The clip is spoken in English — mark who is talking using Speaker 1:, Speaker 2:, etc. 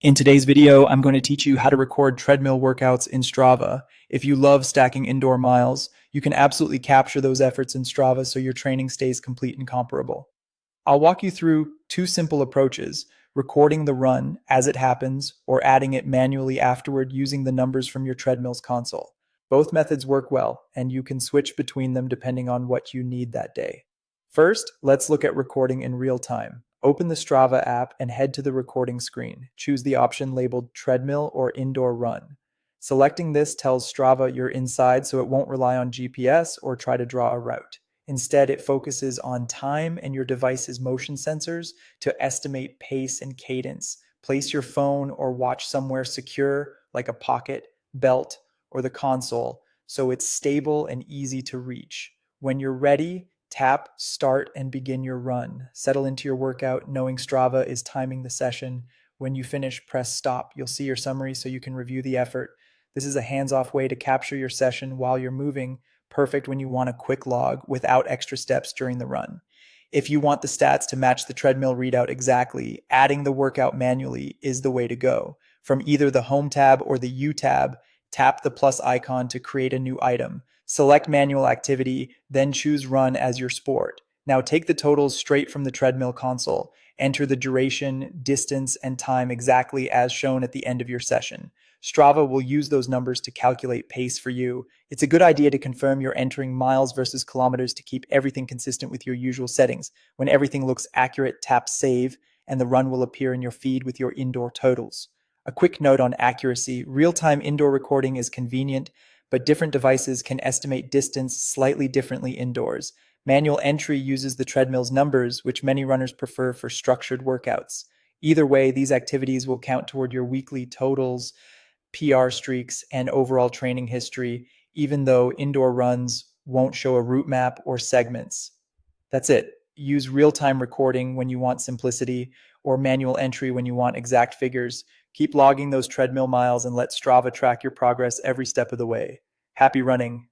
Speaker 1: In today's video, I'm going to teach you how to record treadmill workouts in Strava. If you love stacking indoor miles, you can absolutely capture those efforts in Strava so your training stays complete and comparable. I'll walk you through two simple approaches: recording the run as it happens or adding it manually afterward using the numbers from your treadmill's console. Both methods work well, and you can switch between them depending on what you need that day. First, let's look at recording in real time. Open the Strava app and head to the recording screen. Choose the option labeled Treadmill or Indoor Run. Selecting this tells Strava you're inside, so it won't rely on GPS or try to draw a route. Instead, it focuses on time and your device's motion sensors to estimate pace and cadence. Place your phone or watch somewhere secure, like a pocket, belt, or the console, so it's stable and easy to reach. When you're ready, tap start and begin your run. Settle into your workout knowing Strava is timing the session. When you finish, press stop. You'll see your summary so you can review the effort. This is a hands-off way to capture your session while you're moving, perfect when you want a quick log without extra steps during the run. If you want the stats to match the treadmill readout exactly, adding the workout manually is the way to go. From either the Home tab or the U tab, tap the plus icon to create a new item. Select manual activity, then choose run as your sport. Now take the totals straight from the treadmill console. Enter the duration, distance, and time exactly as shown at the end of your session. Strava will use those numbers to calculate pace for you. It's a good idea to confirm you're entering miles versus kilometers to keep everything consistent with your usual settings. When everything looks accurate, tap save, and the run will appear in your feed with your indoor totals. A quick note on accuracy: real-time indoor recording is convenient, but different devices can estimate distance slightly differently indoors. Manual entry uses the treadmill's numbers, which many runners prefer for structured workouts. Either way, these activities will count toward your weekly totals, PR streaks, and overall training history, even though indoor runs won't show a route map or segments. That's it. Use real-time recording when you want simplicity, or manual entry when you want exact figures. Keep logging those treadmill miles and let Strava track your progress every step of the way. Happy running.